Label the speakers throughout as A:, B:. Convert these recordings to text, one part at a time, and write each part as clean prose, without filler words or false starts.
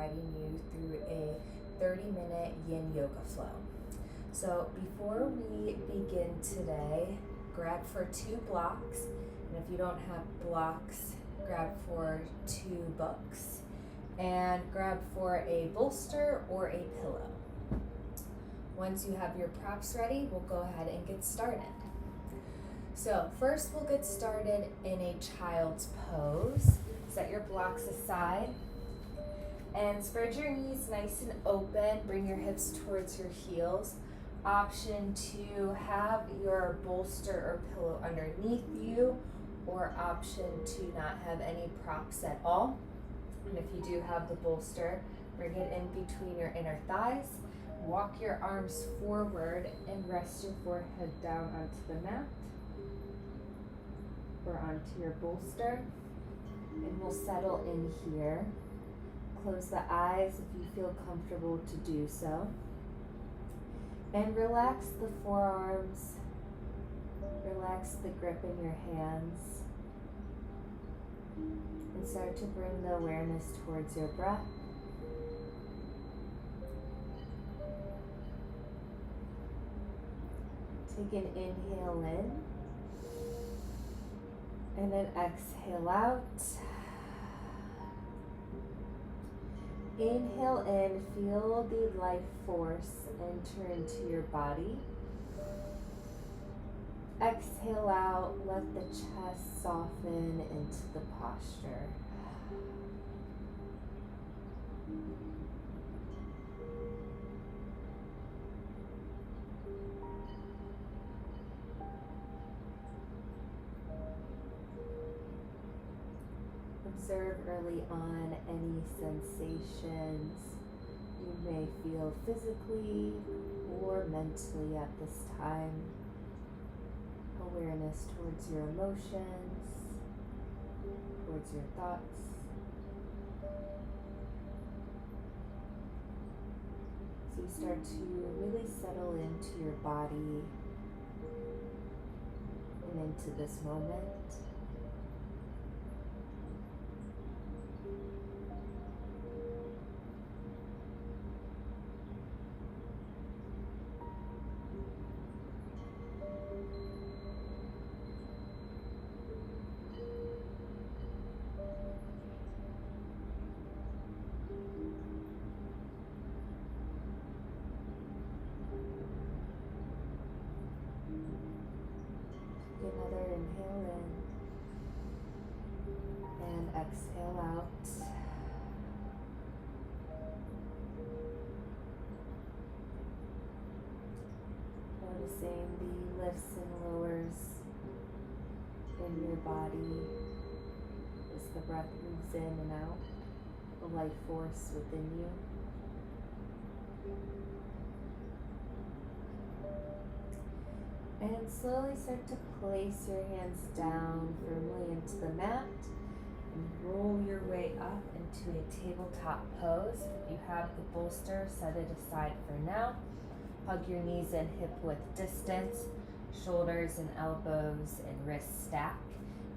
A: guiding you through a 30-minute yin yoga flow. So before we begin today, grab for 2 blocks, and if you don't have blocks, grab for 2 books, and grab for a bolster or a pillow. Once you have your props ready, we'll go ahead and get started. So first we'll get started in a child's pose. Set your blocks aside and spread your knees nice and open. Bring your hips towards your heels. Option to have your bolster or pillow underneath you, or option to not have any props at all. And if you do have the bolster, bring it in between your inner thighs. Walk your arms forward and rest your forehead down onto the mat or onto your bolster. And we'll settle in here. Close the eyes if you feel comfortable to do so. And relax the forearms. Relax the grip in your hands. And start to bring the awareness towards your breath. Take an inhale in. And then exhale out. Inhale in, feel the life force enter into your body. Exhale out, let the chest soften into the posture. Observe early on any sensations you may feel physically or mentally at this time. Awareness towards your emotions, towards your thoughts. So you start to really settle into your body and into this moment. Another inhale in and exhale out. Noticing the lifts and lowers in your body as the breath moves in and out, the life force within you. And slowly start to place your hands down firmly into the mat and roll your way up into a tabletop pose. If you have the bolster, set it aside for now. Hug your knees and hip width distance, shoulders and elbows and wrists stack.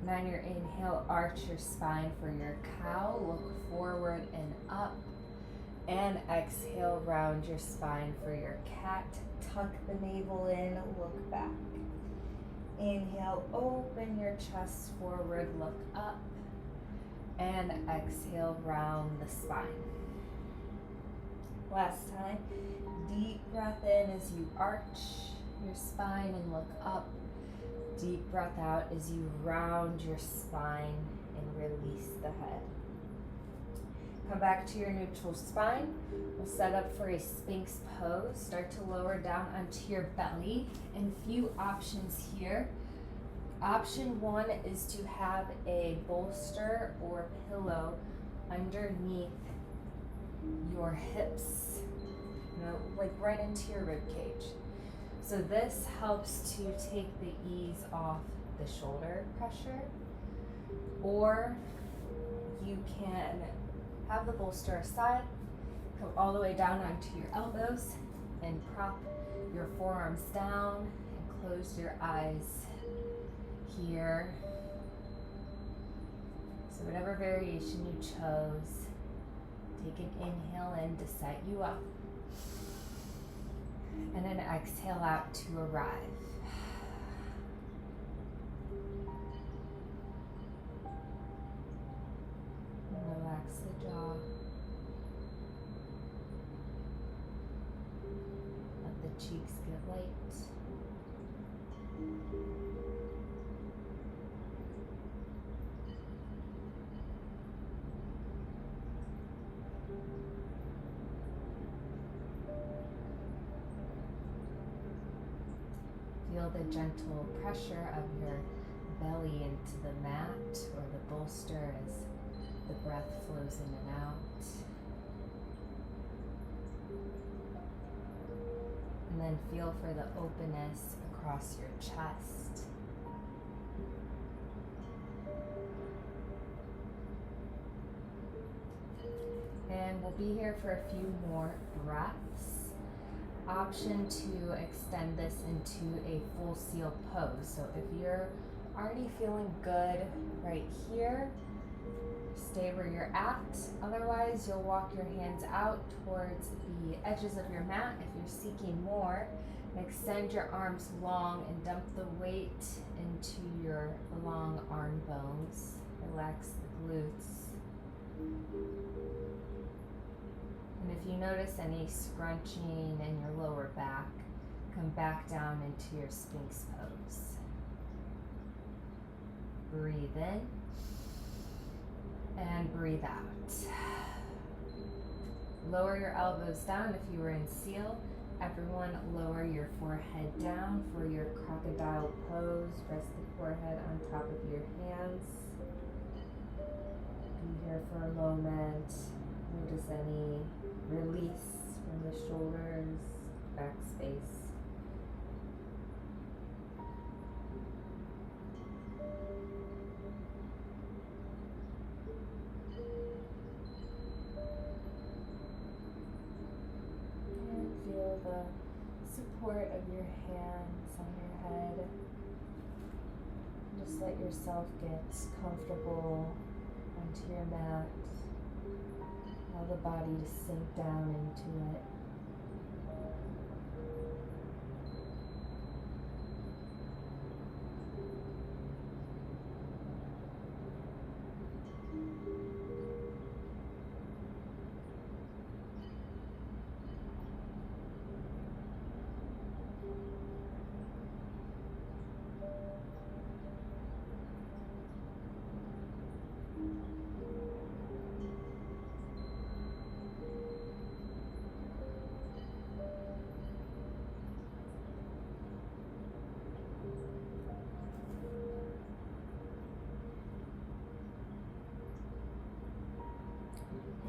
A: And on your inhale, arch your spine for your cow, look forward and up. And exhale, round your spine for your cat. Tuck the navel in, look back. Inhale, open your chest forward, look up. And exhale, round the spine. Last time, deep breath in as you arch your spine and look up. Deep breath out as you round your spine and release the head. Come back to your neutral spine. We'll set up for a Sphinx pose. Start to lower down onto your belly. And a few options here. Option 1 is to have a bolster or pillow underneath your hips, like right into your rib cage. So this helps to take the ease off the shoulder pressure. Or you can have the bolster aside, come all the way down onto your elbows and prop your forearms down and close your eyes here. So whatever variation you chose Take an inhale in to set you up. And an exhale out to arrive. And relax the jaw. Let the cheeks get light. Feel the gentle pressure of your belly into the mat or the bolster as the breath flows in and out. And then feel for the openness across your chest. And we'll be here for a few more breaths. Option to extend this into a full seal pose. So if you're already feeling good right here, stay where you're at. Otherwise, you'll walk your hands out towards the edges of your mat. If you're seeking more, extend your arms long and dump the weight into your long arm bones. Relax the glutes. And if you notice any scrunching in your lower back, come back down into your Sphinx pose. Breathe in and breathe out. Lower your elbows down if you were in seal. Everyone lower your forehead down for your crocodile pose. Rest the forehead on top of your hands. Be here for a moment. Notice any release from the shoulders, back space. And feel the support of your hands on your head. Just let yourself get comfortable onto your mat. Allow the body to sink down into it.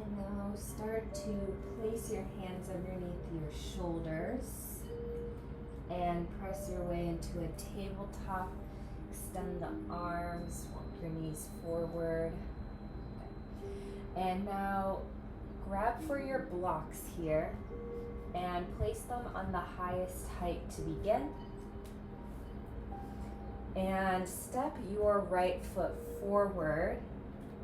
A: And now start to place your hands underneath your shoulders and press your way into a tabletop. Extend the arms, walk your knees forward. And now grab for your blocks here and place them on the highest height to begin. And step your right foot forward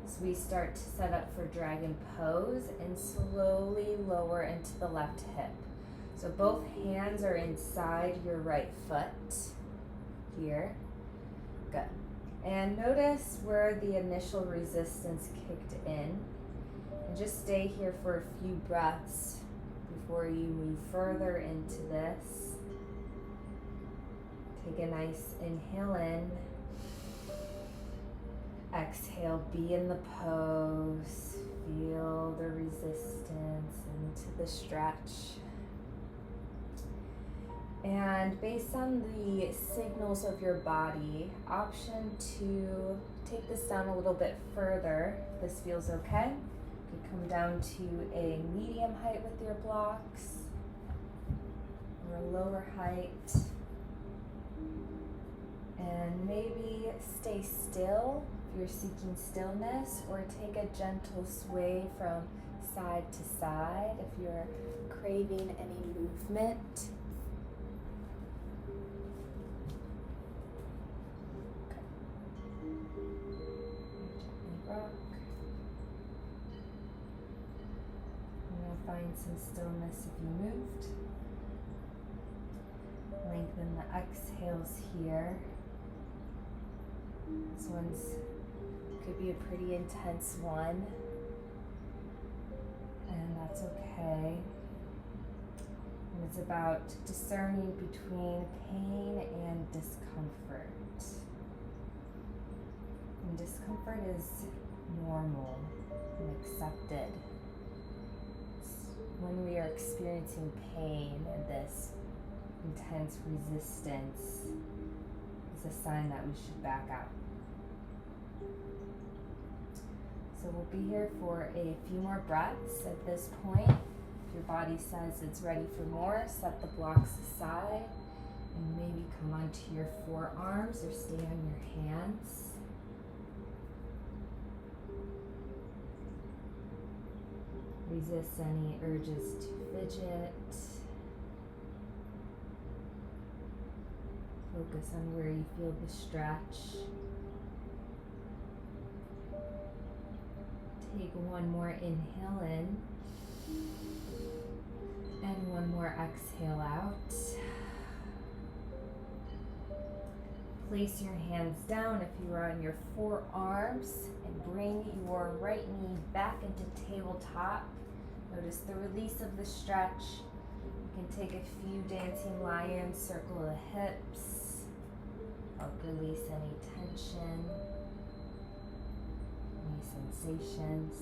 A: as we start to set up for dragon pose and slowly lower into the left hip. So both hands are inside your right foot here. Good. And notice where the initial resistance kicked in. And just stay here for a few breaths before you move further into this. Take a nice inhale in. Exhale, be in the pose. Feel the resistance into the stretch. And based on the signals of your body, option to take this down a little bit further. If this feels okay. You can come down to a medium height with your blocks or a lower height. And maybe stay still if you're seeking stillness, or take a gentle sway from side to side if you're craving any movement. Okay. Gently rock. find some stillness if you moved. Lengthen the exhales here. This one's could be a pretty intense one, and that's okay. And it's about discerning between pain and discomfort. And discomfort is normal and accepted. When we are experiencing pain and this intense resistance is a sign that we should back out. So we'll be here for a few more breaths. At this point, if your body says it's ready for more, set the blocks aside and maybe come onto your forearms or stay on your hands. Resist any urges to fidget. Focus on where you feel the stretch. Take one more inhale in and one more exhale out. Place your hands down if you are on your forearms and bring your right knee back into tabletop. Notice the release of the stretch. You can take a few dancing lions, circle the hips, help release any tension, any sensations.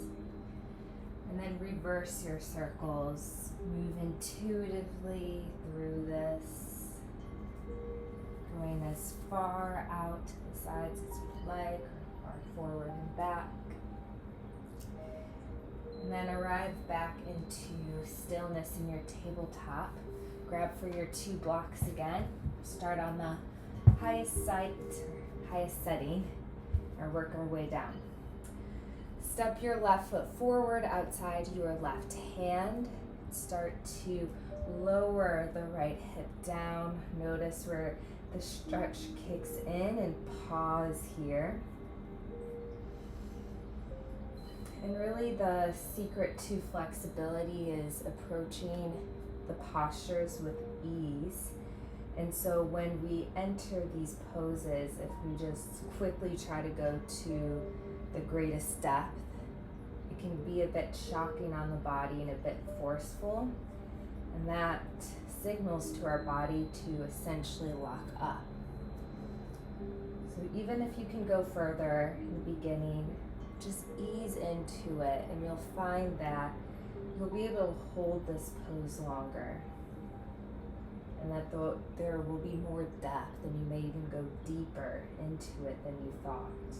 A: And then reverse your circles. Move intuitively through this, going as far out to the sides as you'd like, or forward and back. And then arrive back into stillness in your tabletop. Grab for your 2 blocks again. Start on the highest highest setting, or work our way down. Step your left foot forward outside your left hand. Start to lower the right hip down. Notice where the stretch kicks in and pause here. And really the secret to flexibility is approaching the postures with ease. And so when we enter these poses, if we just quickly try to go to the greatest depth, it can be a bit shocking on the body and a bit forceful. And that signals to our body to essentially lock up. So even if you can go further in the beginning, just ease into it, and you'll find that you'll be able to hold this pose longer, and that there will be more depth, and you may even go deeper into it than you thought.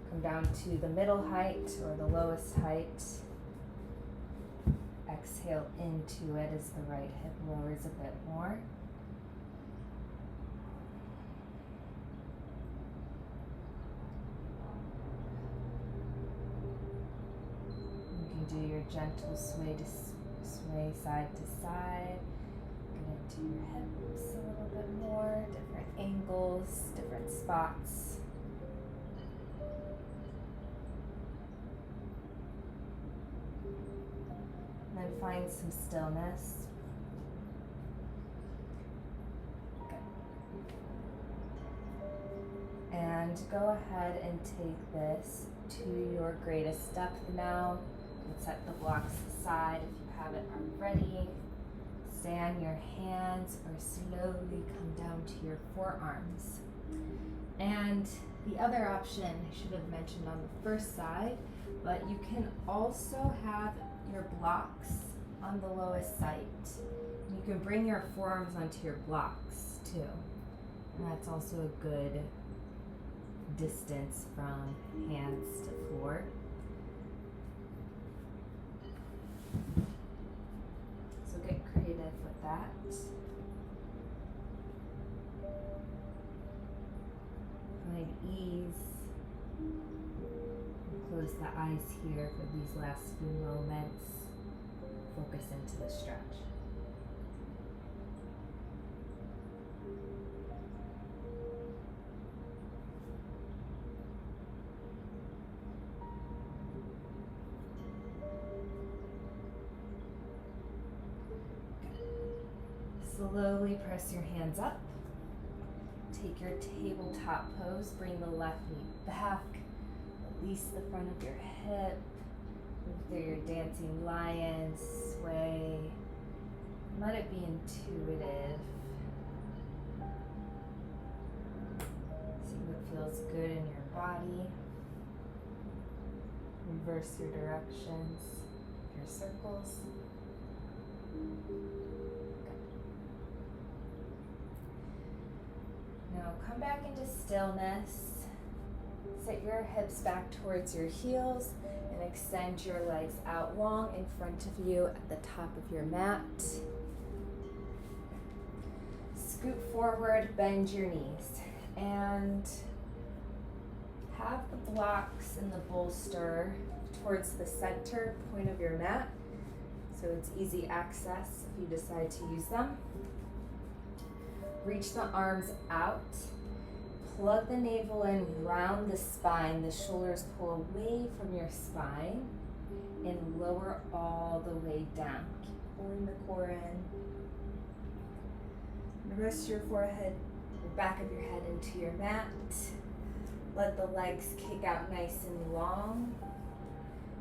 A: Come down to the middle height or the lowest height. Exhale into it as the right hip lowers a bit more. Do your gentle sway side to side. Get into your hips a little bit more, different angles, different spots. And then find some stillness. Good. And go ahead and take this to your greatest depth now. Set the blocks aside if you haven't already. Stay on your hands or slowly come down to your forearms. And the other option I should have mentioned on the first side, but you can also have your blocks on the lowest side. You can bring your forearms onto your blocks too. And that's also a good distance from hands to floor. So get creative with that. Find ease. Close the eyes here for these last few moments. Focus into the stretch. Slowly press your hands up. Take your tabletop pose. Bring the left knee back. Release the front of your hip. Move through your dancing lion. Sway. Let it be intuitive. See what feels good in your body. Reverse your directions, your circles. Now come back into stillness. Set your hips back towards your heels and extend your legs out long in front of you at the top of your mat. Scoot forward, bend your knees, and have the blocks and the bolster towards the center point of your mat, so it's easy access if you decide to use them. Reach the arms out, plug the navel in, round the spine, the shoulders pull away from your spine, and lower all the way down. Keep pulling the core in. And rest your forehead, the back of your head into your mat. Let the legs kick out nice and long,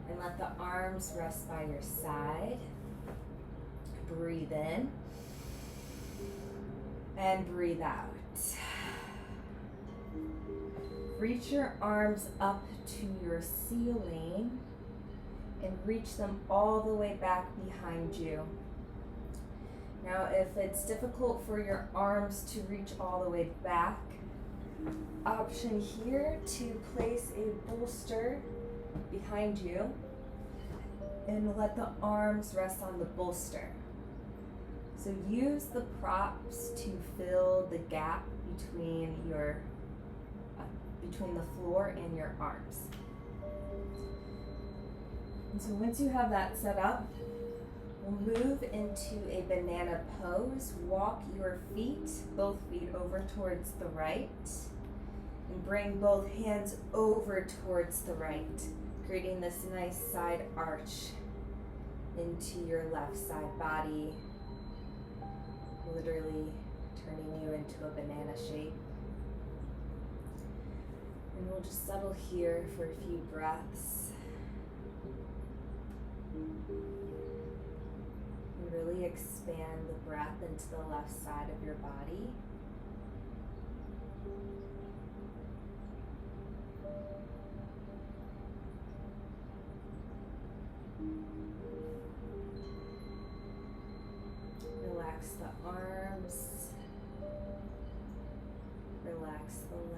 A: and let the arms rest by your side. Breathe in and breathe out. Reach your arms up to your ceiling and reach them all the way back behind you. Now, if it's difficult for your arms to reach all the way back, option here to place a bolster behind you and let the arms rest on the bolster. So use the props to fill the gap between the floor and your arms. And so once you have that set up, we'll move into a banana pose. Walk your feet, both feet over towards the right, and bring both hands over towards the right, creating this nice side arch into your left side body, literally turning you into a banana shape. And we'll just settle here for a few breaths. And really expand the breath into the left side of your body. Relax the arms. Relax the legs.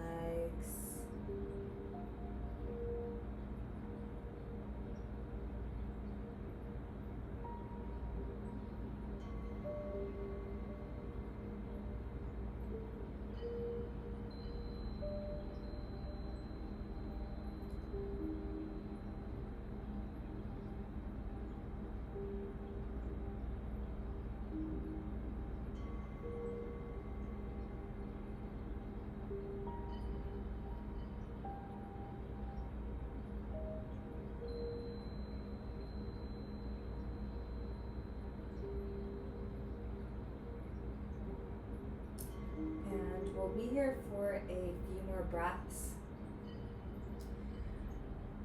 A: We'll be here for a few more breaths.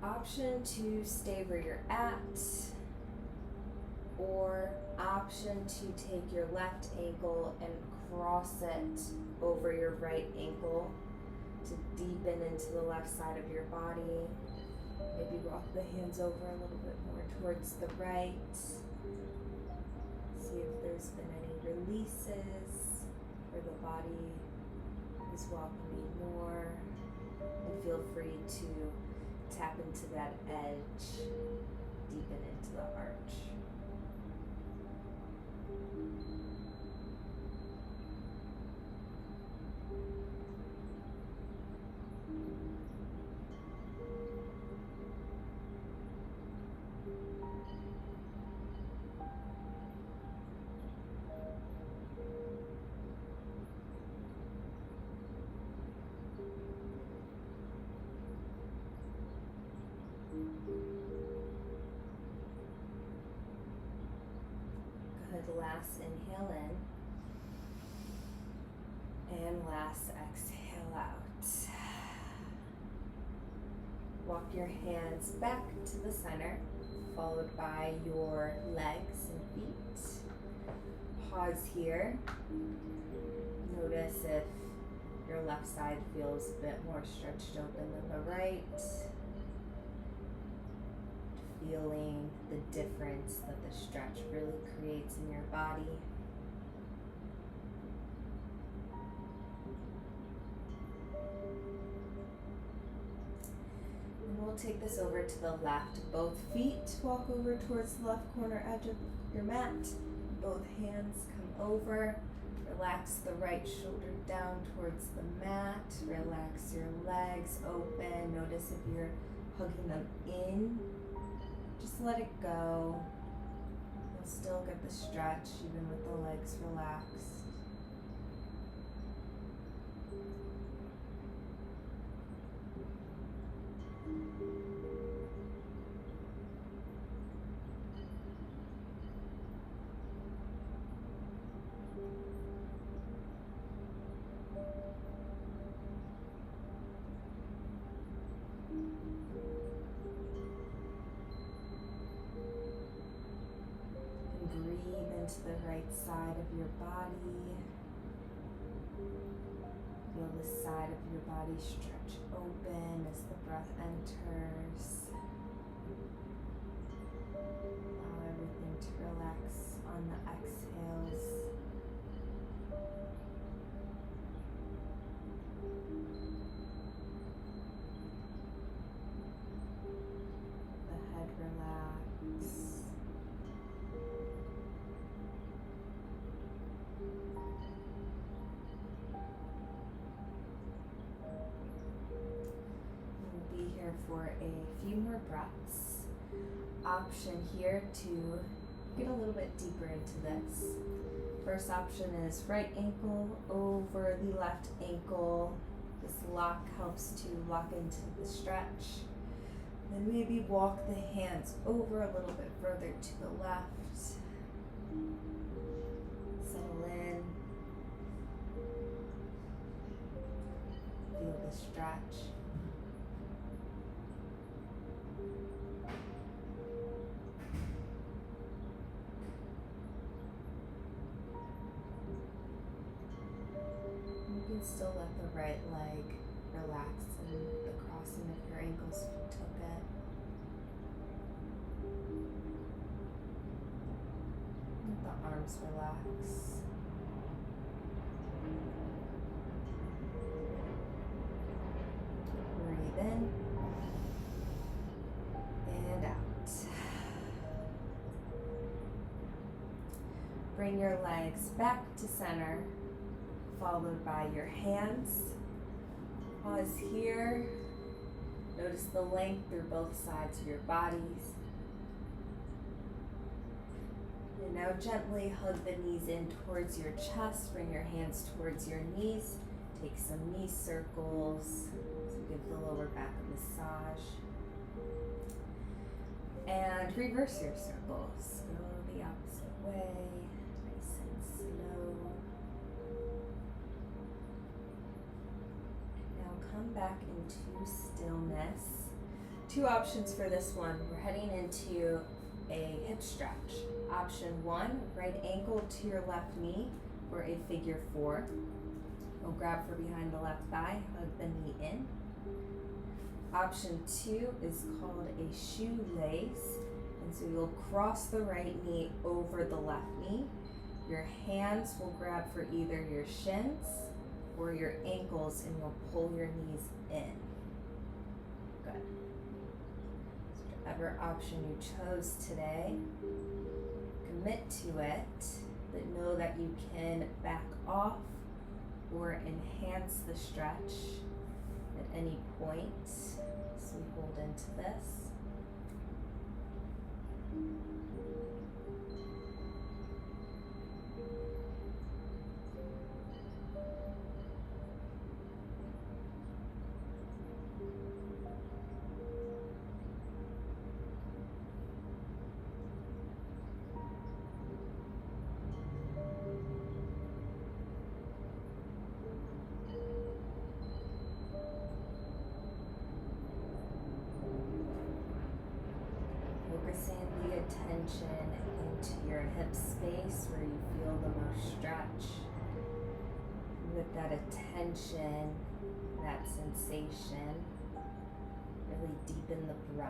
A: Option to stay where you're at, or option to take your left ankle and cross it over your right ankle to deepen into the left side of your body. Maybe walk the hands over a little bit more towards the right. See if there's been any releases where the body is welcoming more, and feel free to tap into that edge, deepen into the arch. Good, last inhale in. And last exhale out. Walk your hands back to the center, followed by your legs and feet. Pause here. Notice if your left side feels a bit more stretched open than the right. Feeling the difference that the stretch really creates in your body. And we'll take this over to the left. Both feet walk over towards the left corner edge of your mat. Both hands come over. Relax the right shoulder down towards the mat. Relax your legs open. Notice if you're hugging them in. Just let it go. You'll still get the stretch even with the legs relaxed. Breathe into the right side of your body. Feel the side of your body stretch open as the breath enters. Allow everything to relax on the exhales. The head relax. For a few more breaths. Option here to get a little bit deeper into this. First option is right ankle over the left ankle. This lock helps to lock into the stretch. Then maybe walk the hands over a little bit further to the left. Settle in. Feel the stretch. You can still let the right leg relax in the crossing of your ankles if you took it. Let the arms relax. Breathe in and out. Bring your legs back to center, followed by your hands. Pause here. Notice the length through both sides of your bodies. And now gently hug the knees in towards your chest. Bring your hands towards your knees. Take some knee circles to give the lower back a massage. And reverse your circles. Go the opposite way. Nice and slow. Come back into stillness. Two options for this one. We're heading into a hip stretch. Option one, right ankle to your left knee for a figure four. We'll grab for behind the left thigh, hug the knee in. Option two is called a shoelace. And so you'll cross the right knee over the left knee. Your hands will grab for either your shins or your ankles and will pull your knees in. Good. Whichever option you chose today, commit to it, but know that you can back off or enhance the stretch at any point as we hold into this. attention into your hip space where you feel the most stretch. With that attention, that sensation, really deepen the breath.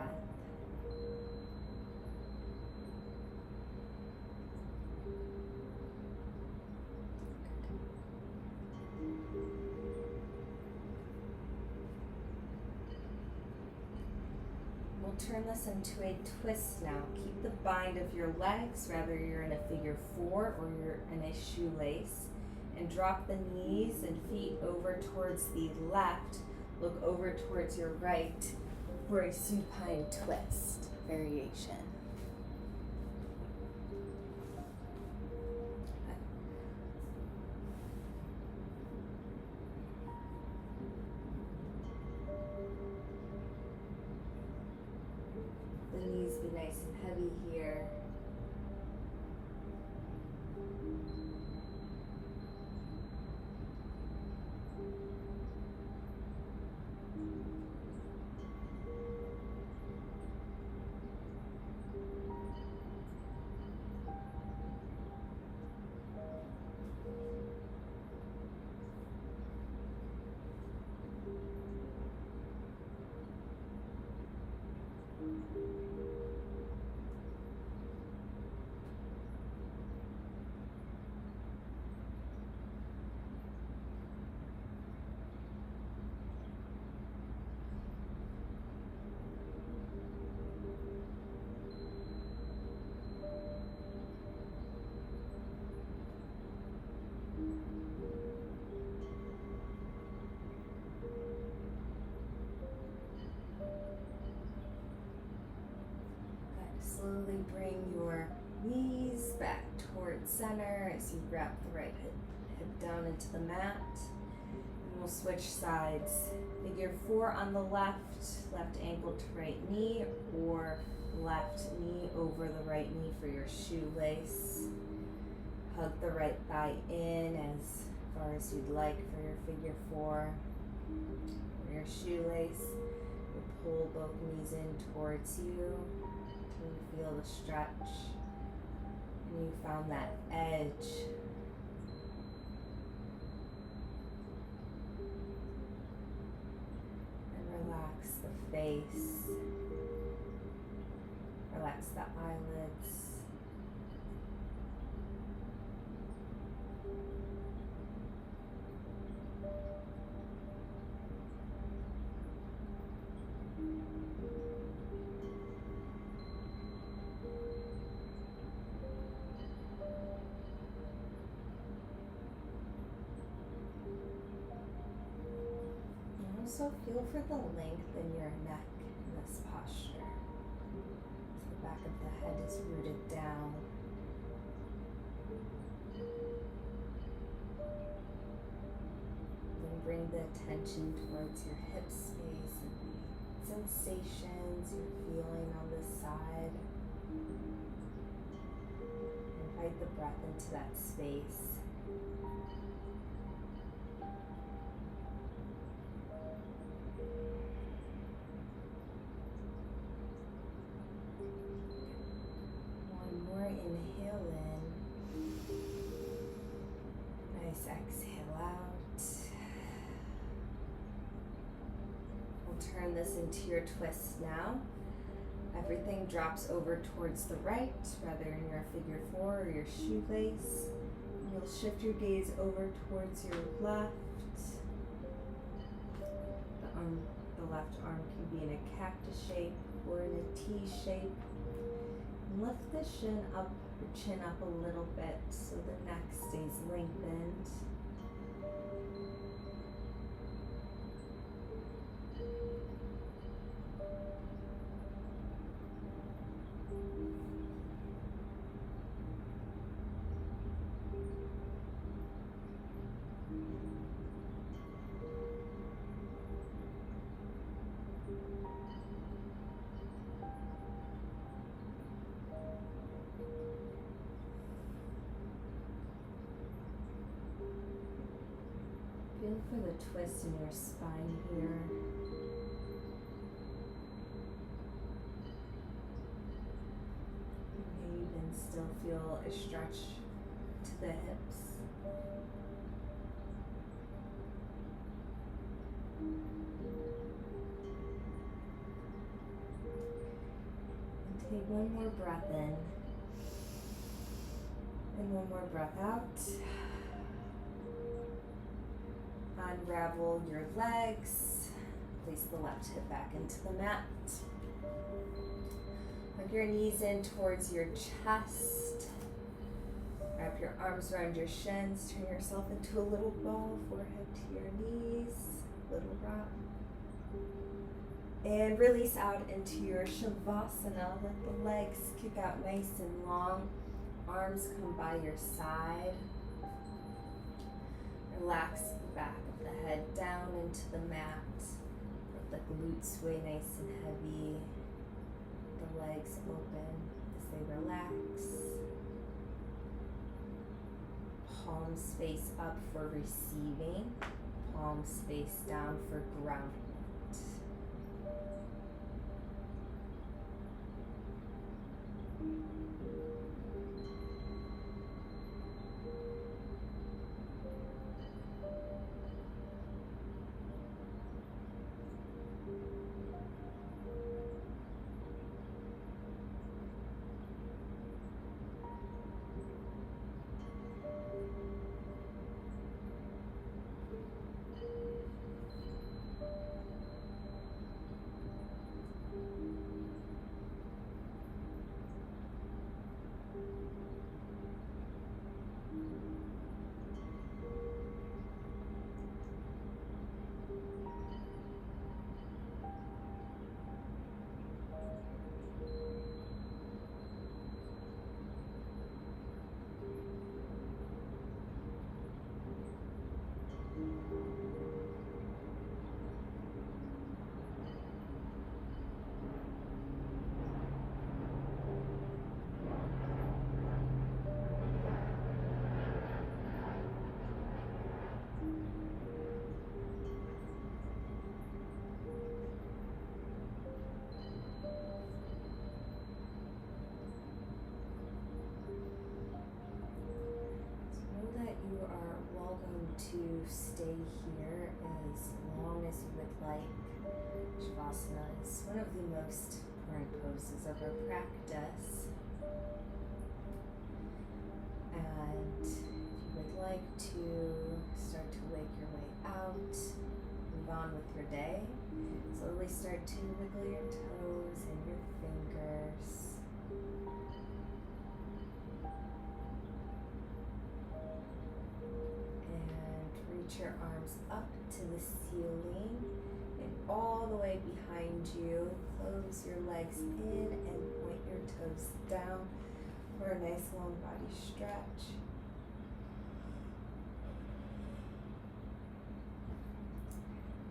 A: We'll turn this into a twist now. Keep the bind of your legs, whether you're in a figure 4 or you're in a shoelace, and drop the knees and feet over towards the left. Look over towards your right for a supine twist variation. The knees be nice and heavy here. Slowly bring your knees back towards center as you wrap the right hip down into the mat. And we'll switch sides. Figure 4 on the left ankle to right knee, or left knee over the right knee for your shoelace. Hug the right thigh in as far as you'd like for your figure 4. For your shoelace, you pull both knees in towards you. You feel the stretch, and you found that edge. And relax the face, relax the eyelids. Also feel for the length in your neck in this posture. So the back of the head is rooted down. Then bring the attention towards your hip space and the sensations you're feeling on this side. Invite the breath into that space. Inhale in. Nice exhale out. We'll turn this into your twist now. Everything drops over towards the right, whether in your figure 4 or your shoelace. You'll shift your gaze over towards your left. The left arm can be in a cactus shape or in a T shape. Lift the chin up a little bit so the neck stays lengthened. Feel for the twist in your spine here. feel a stretch to the hips. And take one more breath in. And one more breath out. Unravel your legs. Place the left hip back into the mat. Hug your knees in towards your chest. Wrap your arms around your shins. Turn yourself into a little ball, forehead to your knees. Little rock. And release out into your Shavasana. Let the legs kick out nice and long. Arms come by your side. Relax the back of the head down into the mat. Let the glutes sway nice and heavy. The legs open as they relax. Palms face up for receiving. Palms face down for grounding. To stay here as long as you would like. Shavasana is one of the most important poses of our practice. And if you would like to start to wake your way out, move on with your day, slowly start to wiggle your toes and your fingers. Reach your arms up to the ceiling and all the way behind you. Close your legs in and point your toes down for a nice long body stretch.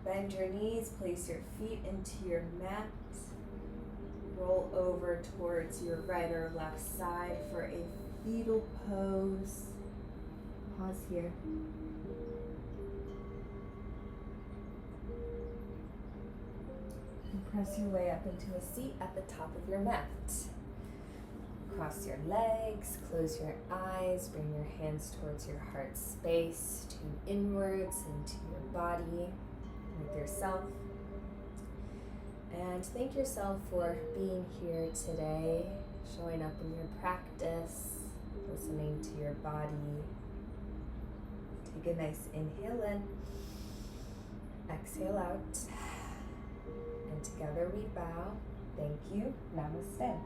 A: Bend your knees, place your feet into your mat. Roll over towards your right or left side for a fetal pose. Pause here. Press your way up into a seat at the top of your mat. Cross your legs, close your eyes, bring your hands towards your heart space, tune inwards into your body with yourself. And thank yourself for being here today, showing up in your practice, listening to your body. Take a nice inhale in, exhale out. And together we bow. Thank you. Namaste.